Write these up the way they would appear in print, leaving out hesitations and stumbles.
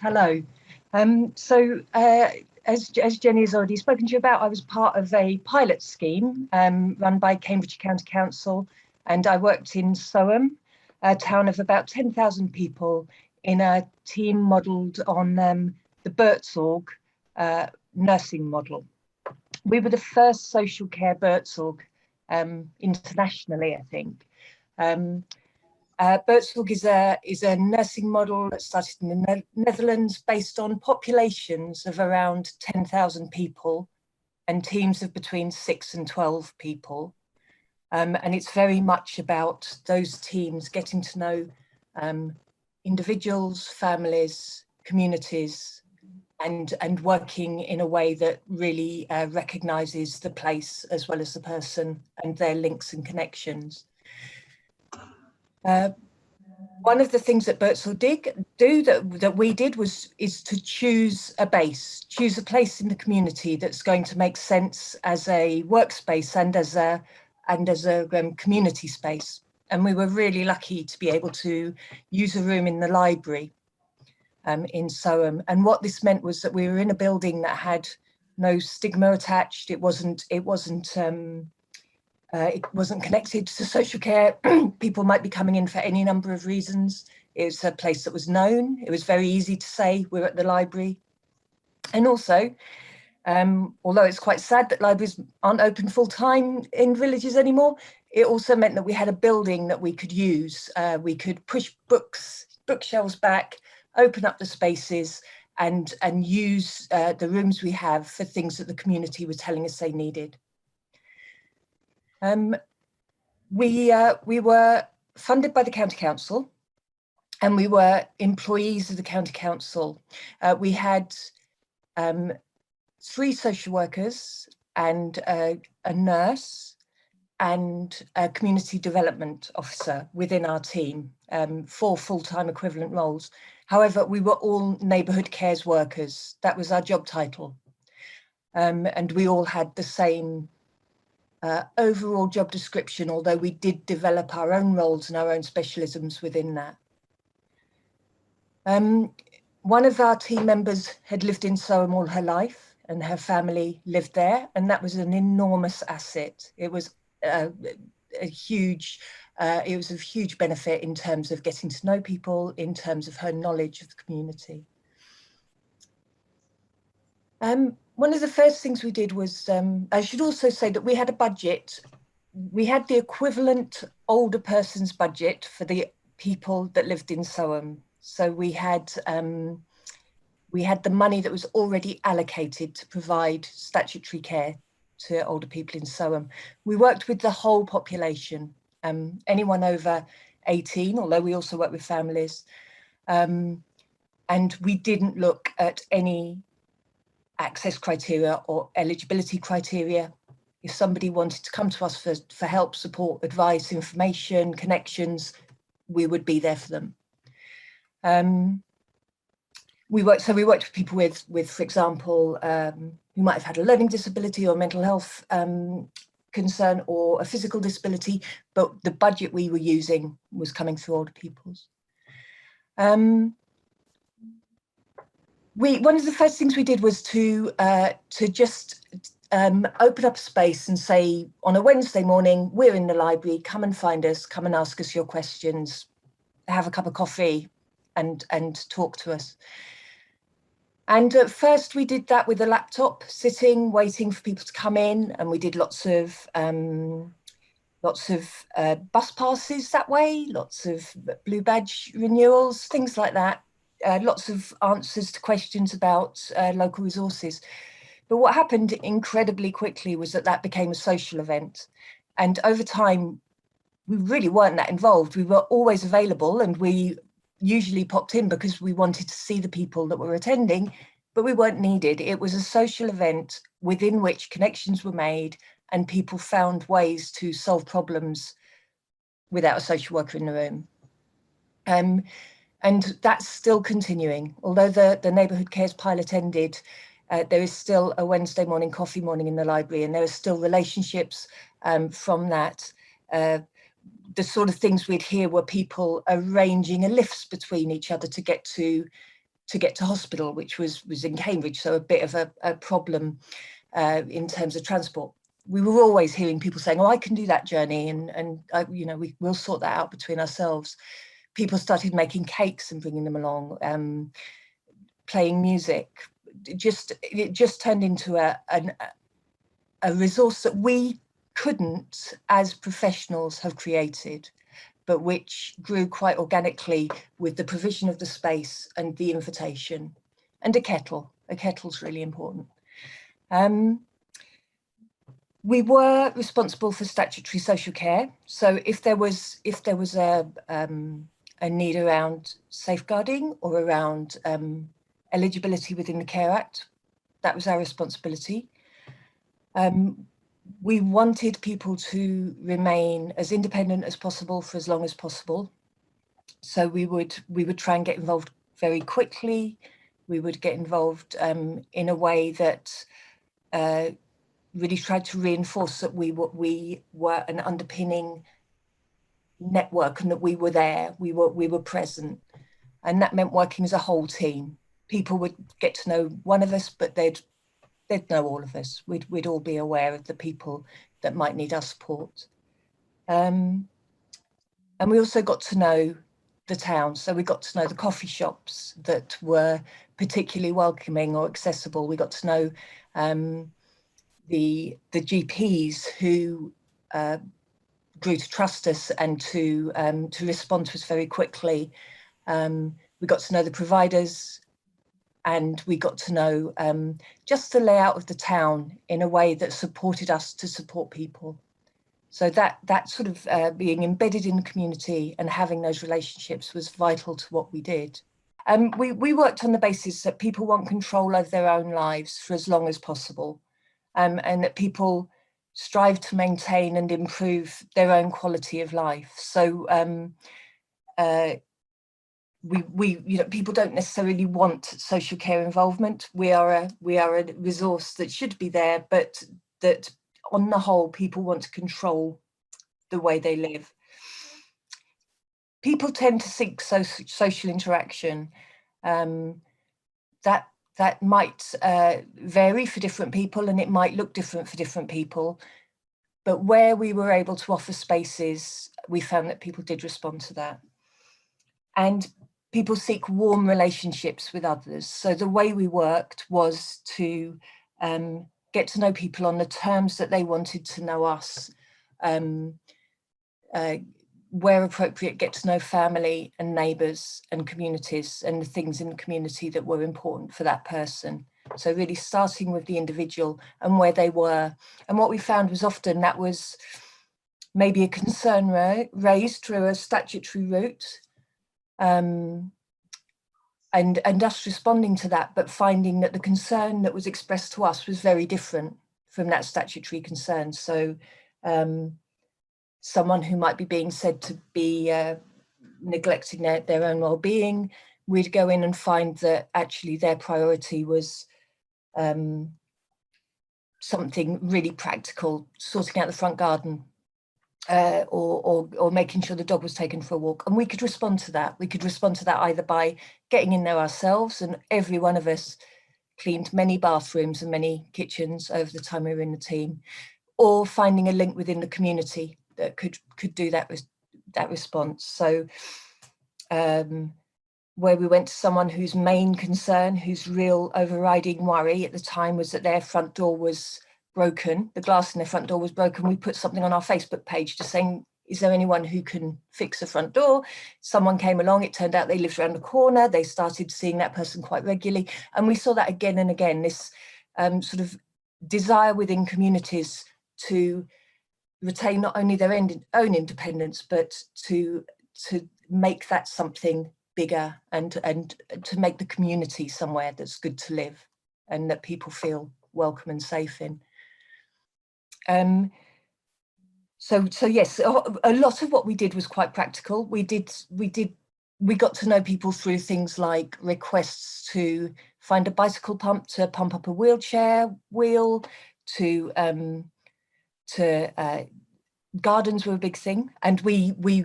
Hello. As Jenny has already spoken to you about, I was part of a pilot scheme run by Cambridgeshire County Council, and I worked in Soham, a town of about 10,000 people, in a team modelled on the Thirsk nursing model. We were the first social care Thirsk internationally, I think. Thirsk is a nursing model that started in the Netherlands based on populations of around 10,000 people and teams of between 6 and 12 people. And it's very much about those teams getting to know individuals, families, communities, and working in a way that really recognises the place as well as the person and their links and connections. One of the things that Thirsk do that we did is to choose a base, choose a place in the community that's going to make sense as a workspace and as a community space. And we were really lucky to be able to use a room in the library in Soham. And what this meant was that we were in a building that had no stigma attached. It wasn't connected to social care. People might be coming in for any number of reasons. It was a place that was known. It was very easy to say we're at the library. And also, although it's quite sad that libraries aren't open full time in villages anymore, it also meant that we had a building that we could use. We could push bookshelves back, open up the spaces and use the rooms we have for things that the community were telling us they needed. We were funded by the County Council and we were employees of the County Council. We had 3 social workers and a nurse and a community development officer within our team, 4 full-time equivalent roles. However, we were all neighbourhood cares workers. That was our job title. And we all had the same overall job description, although we did develop our own roles and our own specialisms within that. One of our team members had lived in Soham all her life and her family lived there, and that was an enormous asset. It was of huge benefit in terms of getting to know people, in terms of her knowledge of the community. One of the first things we did was, I should also say that we had a budget. We had the equivalent older person's budget for the people that lived in Soham. So we had the money that was already allocated to provide statutory care to older people in Soham. We worked with the whole population, anyone over 18, although we also worked with families. And we didn't look at any access criteria or eligibility criteria. If somebody wanted to come to us for help, support, advice, information, connections, we would be there for them. We worked with people with, for example, who might have had a learning disability or mental health concern or a physical disability, but the budget we were using was coming through older people's. One of the first things we did was to just open up a space and say, on a Wednesday morning, we're in the library, come and find us, come and ask us your questions, have a cup of coffee and talk to us. And at first we did that with a laptop, sitting, waiting for people to come in, and we did lots of bus passes that way, lots of blue badge renewals, things like that. Lots of answers to questions about local resources. But what happened incredibly quickly was that became a social event. And over time, we really weren't that involved. We were always available and we usually popped in because we wanted to see the people that were attending, but we weren't needed. It was a social event within which connections were made and people found ways to solve problems without a social worker in the room. And that's still continuing. Although the Neighbourhood Cares pilot ended, there is still a Wednesday morning coffee morning in the library, and there are still relationships from that. The sort of things we'd hear were people arranging a lifts between each other to get to to get to hospital, which was in Cambridge, so a bit of a problem in terms of transport. We were always hearing people saying, oh, I can do that journey, and you know, we'll sort that out between ourselves. People started making cakes and bringing them along, playing music. It just turned into a resource that we couldn't, as professionals, have created, but which grew quite organically with the provision of the space and the invitation, and a kettle. A kettle's really important. We were responsible for statutory social care. So if there was a need around safeguarding or around eligibility within the Care Act, that was our responsibility. We wanted people to remain as independent as possible for as long as possible. So we would try and get involved very quickly. We would get involved in a way that really tried to reinforce that we were an underpinning network and that we were there, we were present. And that meant working as a whole team. People would get to know one of us, but they'd know all of us. We'd all be aware of the people that might need our support. And we also got to know the town. So we got to know the coffee shops that were particularly welcoming or accessible. We got to know the GPs who grew to trust us and to respond to us very quickly. We got to know the providers, and we got to know just the layout of the town in a way that supported us to support people. So that sort of being embedded in the community and having those relationships was vital to what we did. We worked on the basis that people want control over their own lives for as long as possible, and that people strive to maintain and improve their own quality of life. So people don't necessarily want social care involvement. We are a resource that should be there, but that on the whole, people want to control the way they live. People tend to seek social interaction. That might vary for different people, and it might look different for different people. But where we were able to offer spaces, we found that people did respond to that. And people seek warm relationships with others. So the way we worked was to get to know people on the terms that they wanted to know us. Where appropriate, get to know family and neighbours and communities and the things in the community that were important for that person. So really starting with the individual and where they were. And what we found was often that was maybe a concern raised through a statutory route, and us responding to that, but finding that the concern that was expressed to us was very different from that statutory concern. So someone who might be being said to be neglecting their own well-being, we'd go in and find that actually their priority was something really practical, sorting out the front garden, or making sure the dog was taken for a walk. And we could respond to that. We could respond to that either by getting in there ourselves, and every one of us cleaned many bathrooms and many kitchens over the time we were in the team, or finding a link within the community that could do that response. So where we went to someone whose main concern, whose real overriding worry at the time was that their front door was broken, the glass in their front door was broken, we put something on our Facebook page just saying, is there anyone who can fix the front door? Someone came along, it turned out they lived around the corner, they started seeing that person quite regularly, and we saw that again and again, this sort of desire within communities to retain not only their own independence, but to make that something bigger and to make the community somewhere that's good to live and that people feel welcome and safe in. So yes, a lot of what we did was quite practical. We got to know people through things like requests to find a bicycle pump to pump up a wheelchair wheel, to gardens were a big thing, and we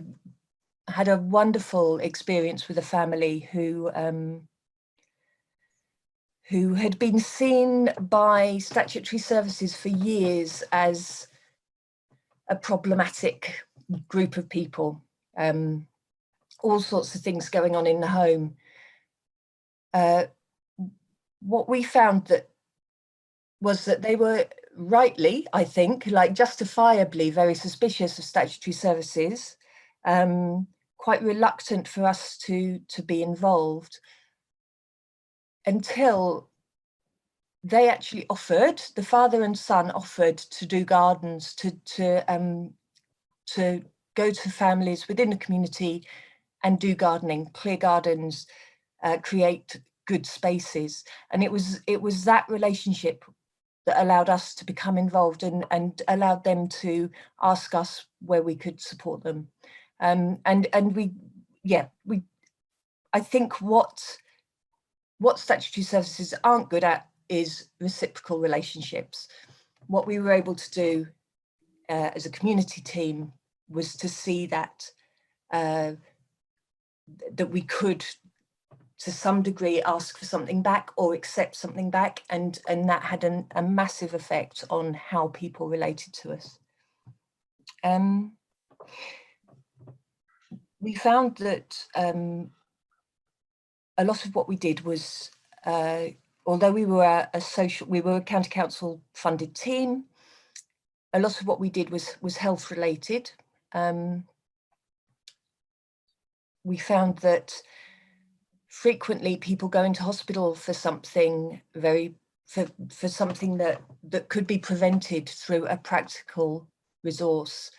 had a wonderful experience with a family who who had been seen by statutory services for years as a problematic group of people, all sorts of things going on in the home. What we found was that they were rightly, I think, like justifiably very suspicious of statutory services, quite reluctant for us to be involved, until they actually offered, the father and son offered to do gardens, to go to families within the community and do gardening, clear gardens, create good spaces. And it was that relationship that allowed us to become involved and allowed them to ask us where we could support them. And I think what statutory services aren't good at is reciprocal relationships. What we were able to do as a community team was to see that that we could, to some degree, ask for something back or accept something back, and that had a massive effect on how people related to us. We found that a lot of what we did was, although we were a county council funded team, a lot of what we did was health related. We found that frequently people go into hospital for something for something that could be prevented through a practical resource.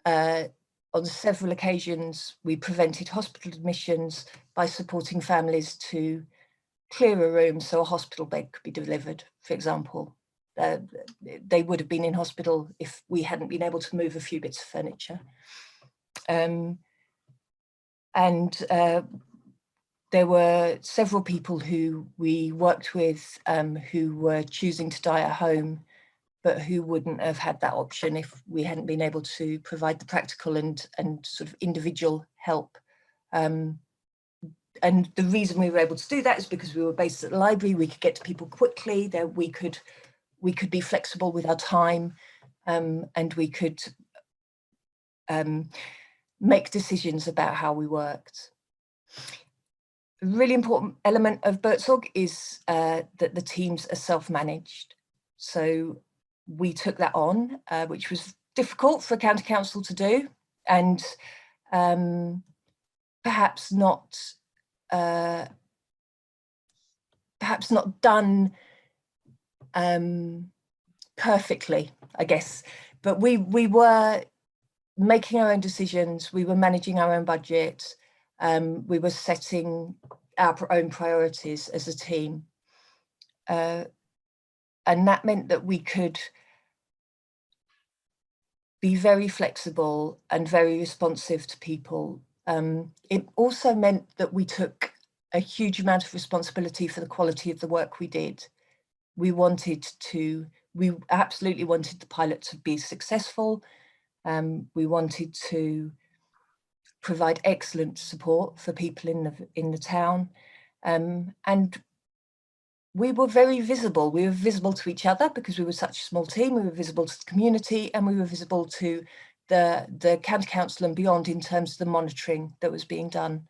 On several occasions, we prevented hospital admissions by supporting families to clear a room so a hospital bed could be delivered, for example. They would have been in hospital if we hadn't been able to move a few bits of furniture. There were several people who we worked with who were choosing to die at home, but who wouldn't have had that option if we hadn't been able to provide the practical and sort of individual help. And the reason we were able to do that is because we were based at the library. We could get to people quickly. We could be flexible with our time, and we could make decisions about how we worked. A really important element of Birdsong is that the teams are self-managed. So we took that on, which was difficult for a county council to do, and perhaps not done perfectly, I guess. But we were making our own decisions. We were managing our own budget. We were setting our own priorities as a team. And that meant that we could be very flexible and very responsive to people. It also meant that we took a huge amount of responsibility for the quality of the work we did. We absolutely wanted the pilot to be successful. We wanted to provide excellent support for people in the town, and we were very visible. We were visible to each other because we were such a small team. We were visible to the community, and we were visible to the county council and beyond in terms of the monitoring that was being done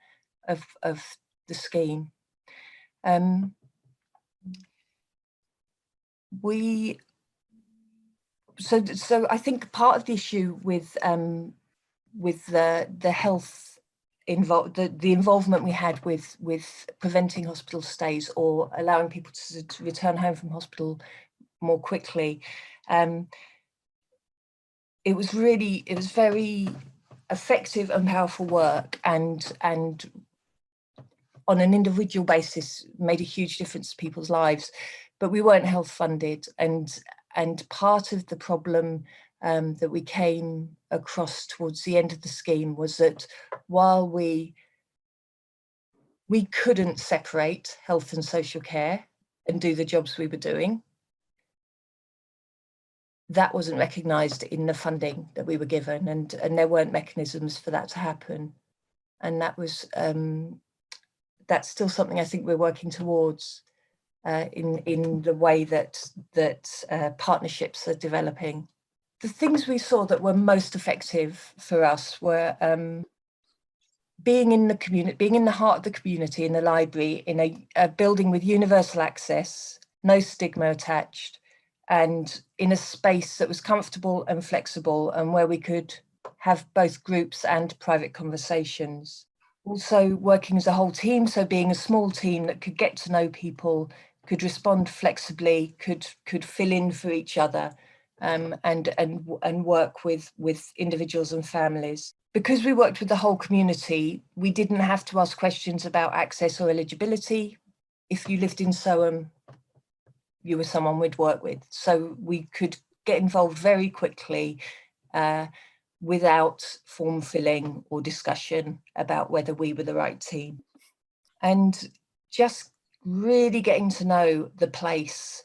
of the scheme. So I think part of the issue with the health the involvement we had with preventing hospital stays or allowing people to return home from hospital more quickly, it was very effective and powerful work, and on an individual basis made a huge difference to people's lives. But we weren't health funded, and part of the problem that we came across towards the end of the scheme was that while we couldn't separate health and social care and do the jobs we were doing, that wasn't recognised in the funding that we were given, and there weren't mechanisms for that to happen. And that was that's still something I think we're working towards. in the way that partnerships are developing. The things we saw that were most effective for us were being in the community, being in the heart of the community, in the library, in a building with universal access, no stigma attached, and in a space that was comfortable and flexible, and where we could have both groups and private conversations. Also working as a whole team, so being a small team that could get to know people, could respond flexibly, could fill in for each other, and work with individuals and families. Because we worked with the whole community, we didn't have to ask questions about access or eligibility. If you lived in Soham, you were someone we'd work with. So we could get involved very quickly without form filling or discussion about whether we were the right team. And just really getting to know the place,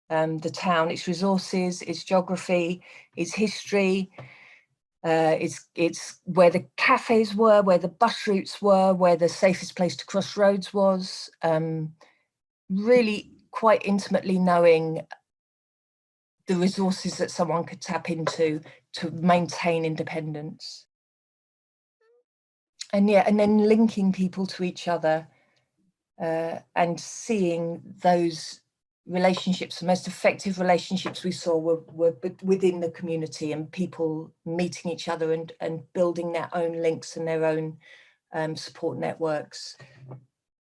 the town, its resources, its geography, its history, it's where the cafes were, where the bus routes were, where the safest place to cross roads was, really quite intimately knowing the resources that someone could tap into to maintain independence. And yeah, and then linking people to each other and seeing those relationships, the most effective relationships we saw were within the community, and people meeting each other and building their own links and their own support networks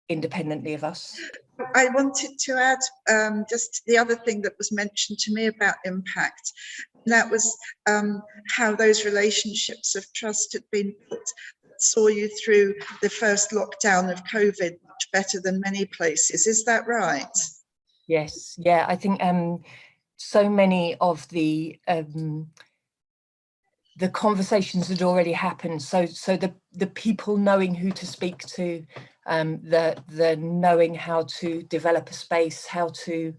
independently of us. I wanted to add just the other thing that was mentioned to me about impact. And that was how those relationships of trust had been built, saw you through the first lockdown of COVID much better than many places. Is that right? Yes, yeah, I think so many of the conversations had already happened. So the people knowing who to speak to, the knowing how to develop a space, how to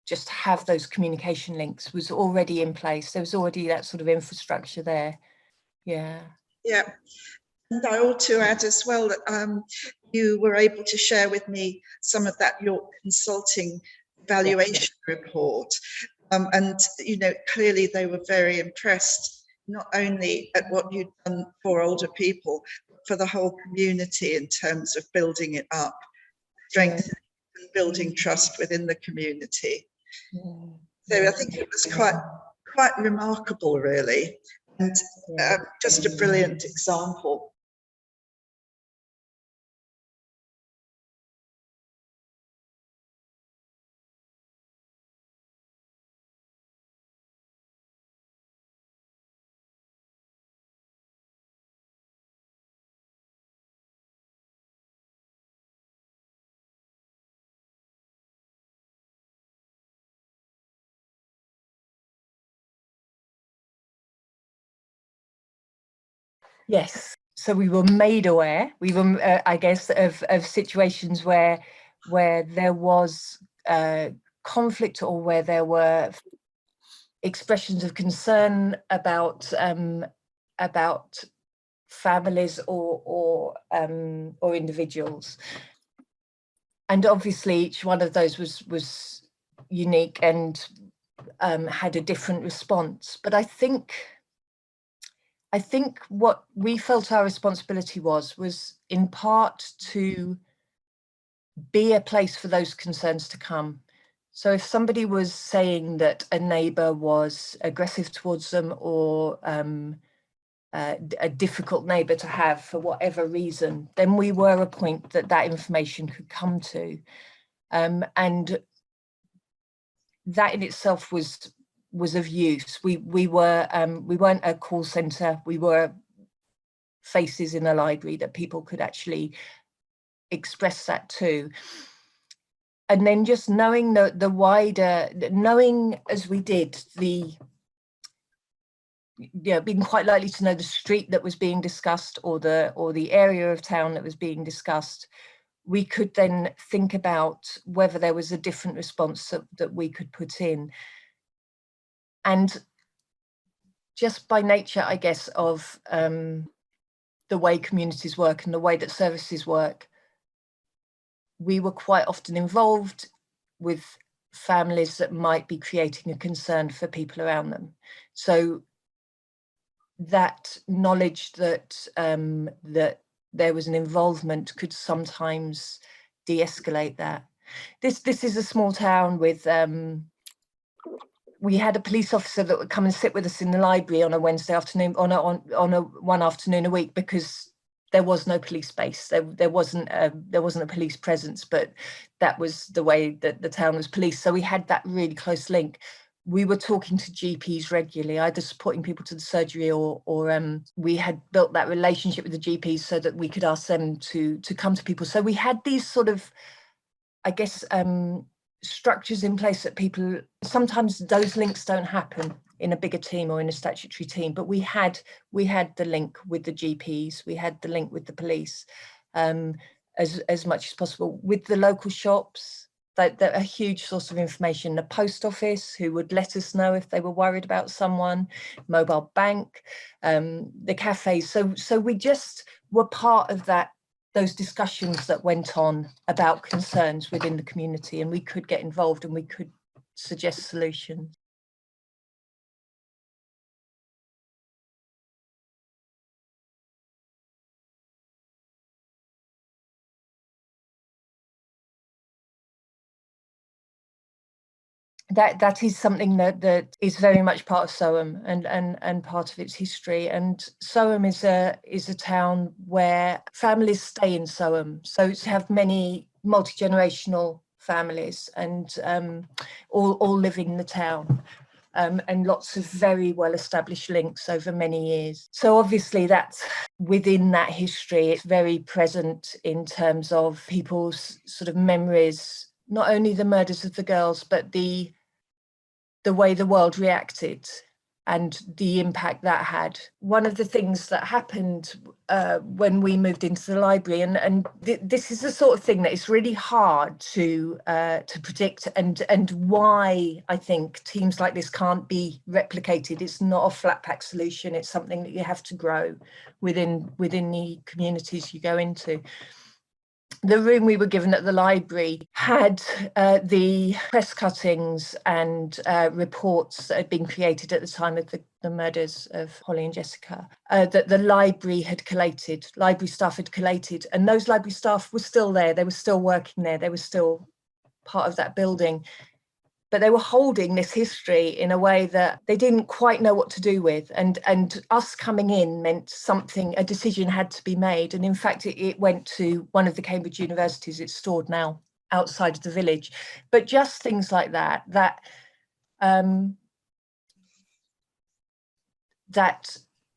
just have those communication links was already in place. There was already that sort of infrastructure there. Yeah. Yeah. And I ought to add as well that you were able to share with me some of that York Consulting evaluation report. And, you know, clearly they were very impressed, not only at what you'd done for older people, but for the whole community in terms of building it up, strengthening and building trust within the community. So I think it was quite remarkable, really, and just a brilliant example. Yes, so we were made aware. We were, I guess, of situations where there was conflict, or where there were expressions of concern about families or individuals, and obviously each one of those was unique and had a different response. But I think what we felt our responsibility was in part to be a place for those concerns to come. So if somebody was saying that a neighbour was aggressive towards them, or a difficult neighbour to have for whatever reason, then we were a point that information could come to. And that in itself was of use. We weren't a call centre, we were faces in a library that people could actually express that to. And then just knowing the wider, knowing as we did, being quite likely to know the street that was being discussed, or the area of town that was being discussed, we could then think about whether there was a different response that we could put in. And just by nature, I guess, of the way communities work and the way that services work, we were quite often involved with families that might be creating a concern for people around them. So that knowledge that that there was an involvement could sometimes de-escalate that. This is a small town with we had a police officer that would come and sit with us in the library on a Wednesday afternoon, on a one afternoon a week, because there was no police base. There wasn't a police presence, but that was the way that the town was policed. So we had that really close link. We were talking to GPs regularly, either supporting people to the surgery or we had built that relationship with the GPs so that we could ask them to come to people. So we had these sort of, I guess, structures in place that people, sometimes those links don't happen in a bigger team or in a statutory team, but we had the link with the GPs, we had the link with the police, as much as possible, with the local shops. They're a huge source of information. The post office, who would let us know if they were worried about someone, mobile bank, the cafes. So we just were part of that, those discussions that went on about concerns within the community, and we could get involved and we could suggest solutions. That is something that is very much part of Soham and part of its history. And Soham is a town where families stay in Soham. So to have many multi-generational families and all living in the town. And lots of very well-established links over many years. So obviously that's within that history, it's very present in terms of people's sort of memories, not only the murders of the girls, but the way the world reacted and the impact that had. One of the things that happened when we moved into the library, and this is the sort of thing that is really hard to predict, and why I think teams like this can't be replicated. It's not a flat pack solution. It's something that you have to grow within the communities you go into. The room we were given at the library had the press cuttings and reports that had been created at the time of the murders of Holly and Jessica, that the library had collated, library staff had collated, and those library staff were still there, they were still working there, they were still part of that building. But they were holding this history in a way that they didn't quite know what to do with. And us coming in meant something, a decision had to be made. And in fact, it went to one of the Cambridge universities. It's stored now outside of the village. But just things like that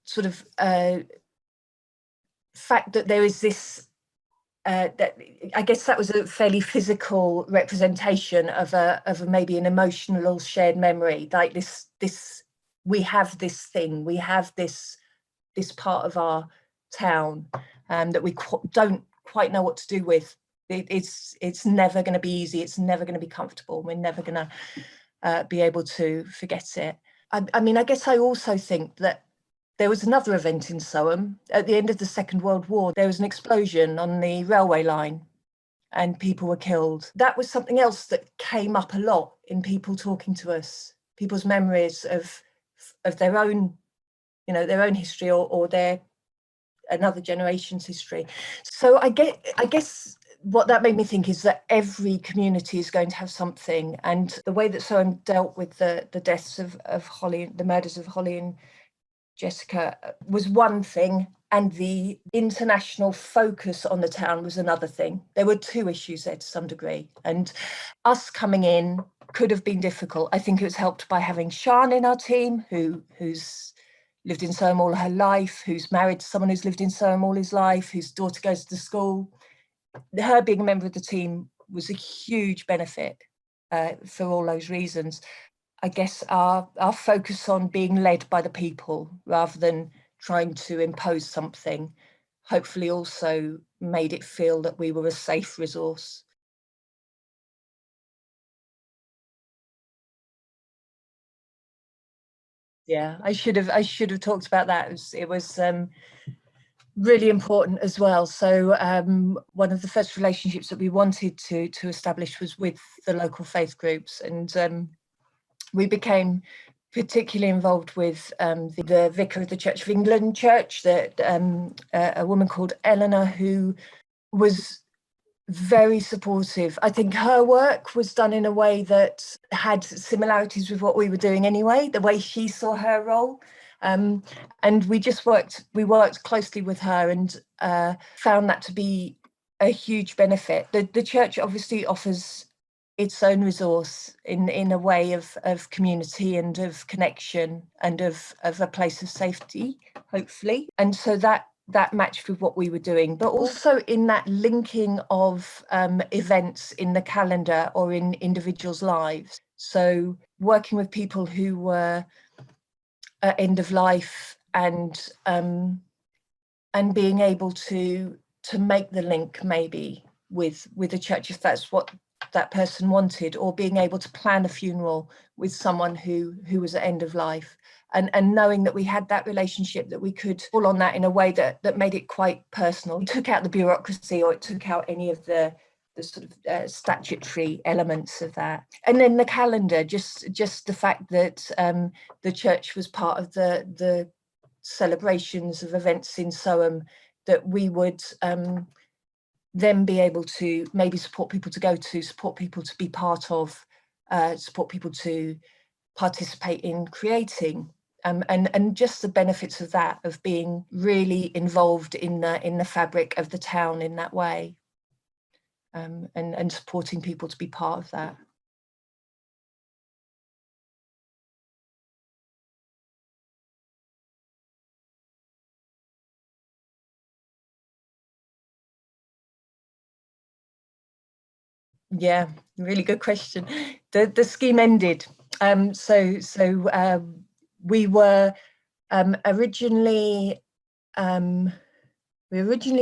sort of fact that there is this, that I guess that was a fairly physical representation of a maybe an emotional shared memory, like this we have this thing, we have this part of our town that we don't quite know what to do with. It's never going to be easy, it's never going to be comfortable, we're never going to be able to forget it. I mean, I guess I also think that there was another event in Soham at the end of the Second World War. There was an explosion on the railway line and people were killed. That was something else that came up a lot in people talking to us, people's memories of their own, their own history or their another generation's history. So I guess what that made me think is that every community is going to have something, and the way that Soham dealt with the deaths of Holly, the murders of Holly and Jessica, was one thing, and the international focus on the town was another thing. There were two issues there to some degree, and us coming in could have been difficult. I think it was helped by having Sian in our team, who's lived in Soham all her life, who's married to someone who's lived in Soham all his life, whose daughter goes to school. Her being a member of the team was a huge benefit for all those reasons. I guess our focus on being led by the people rather than trying to impose something, hopefully also made it feel that we were a safe resource. Yeah, I should have talked about that. It was really important as well. So one of the first relationships that we wanted to establish was with the local faith groups, and we became particularly involved with the vicar of the Church of England church, that a woman called Eleanor, who was very supportive. I think her work was done in a way that had similarities with what we were doing anyway, the way she saw her role. And we worked closely with her, and found that to be a huge benefit. The church obviously offers its own resource in a way of community and of connection and of a place of safety, hopefully. And so that matched with what we were doing, but also in that linking of events in the calendar or in individuals' lives. So working with people who were at end of life, and being able to make the link maybe with the church, if that's what that person wanted, or being able to plan a funeral with someone who was at end of life, and knowing that we had that relationship, that we could pull on that in a way that made it quite personal. It took out the bureaucracy, or it took out any of the sort of statutory elements of that. And then the calendar, just the fact that the church was part of the celebrations of events in Soham, that we would then be able to maybe support people to go to, support people to be part of, support people to participate in creating, and just the benefits of that, of being really involved in the fabric of the town in that way, and supporting people to be part of that. Yeah, really good question. The scheme ended. We were originally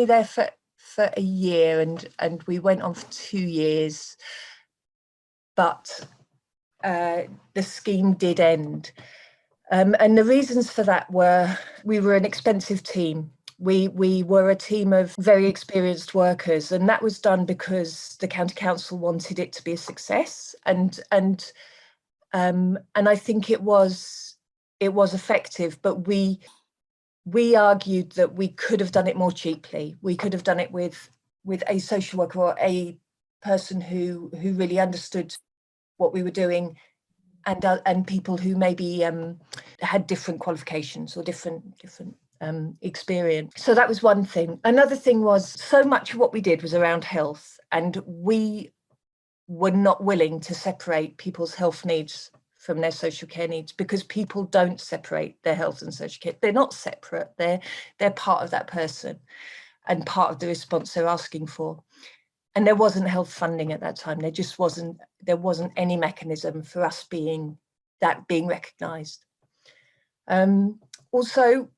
there for a year, and we went on for 2 years, but the scheme did end. And the reasons for that were, we were an expensive team. We were a team of very experienced workers, and that was done because the county council wanted it to be a success, and I think it was effective. But we argued that we could have done it more cheaply. We could have done it with a social worker, or a person who really understood what we were doing, and people who maybe had different qualifications or different experience. So that was one thing. Another thing was, so much of what we did was around health, and we were not willing to separate people's health needs from their social care needs, because people don't separate their health and social care. They're not separate. They're part of that person and part of the response they're asking for. And there wasn't health funding at that time. There wasn't any mechanism for us being recognised. Also,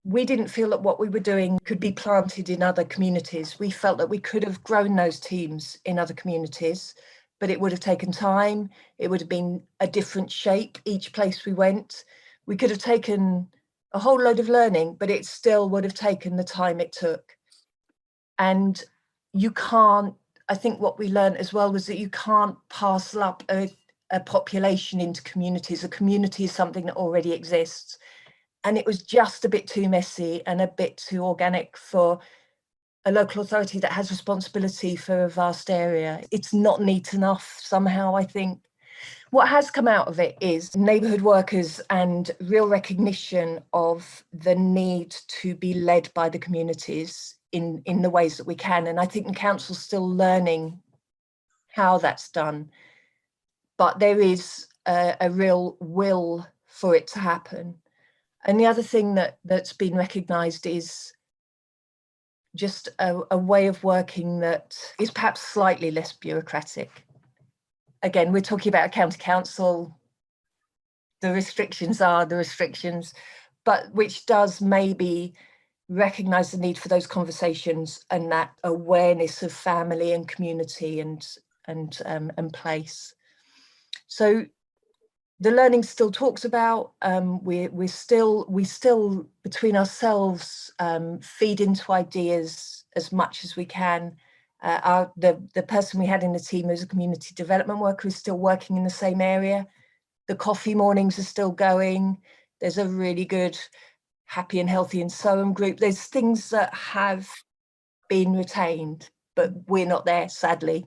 we didn't feel that what we were doing could be planted in other communities. We felt that we could have grown those teams in other communities, but it would have taken time. It would have been a different shape each place we went. We could have taken a whole load of learning, but it still would have taken the time it took. And you can't, I think what we learned as well was that you can't parcel up a population into communities. A community is something that already exists. And it was just a bit too messy and a bit too organic for a local authority that has responsibility for a vast area. It's not neat enough somehow, I think. What has come out of it is neighbourhood workers and real recognition of the need to be led by the communities in the ways that we can. And I think the council's still learning how that's done. But there is a real will for it to happen. And the other thing that's been recognised is just a way of working that is perhaps slightly less bureaucratic. Again, we're talking about a county council. The restrictions are the restrictions, but which does maybe recognise the need for those conversations and that awareness of family and community and place. So the learning still talks about. We still between ourselves feed into ideas as much as we can. The person we had in the team who's a community development worker is still working in the same area. The coffee mornings are still going. There's a really good Happy and Healthy and So On group. There's things that have been retained, but we're not there, sadly.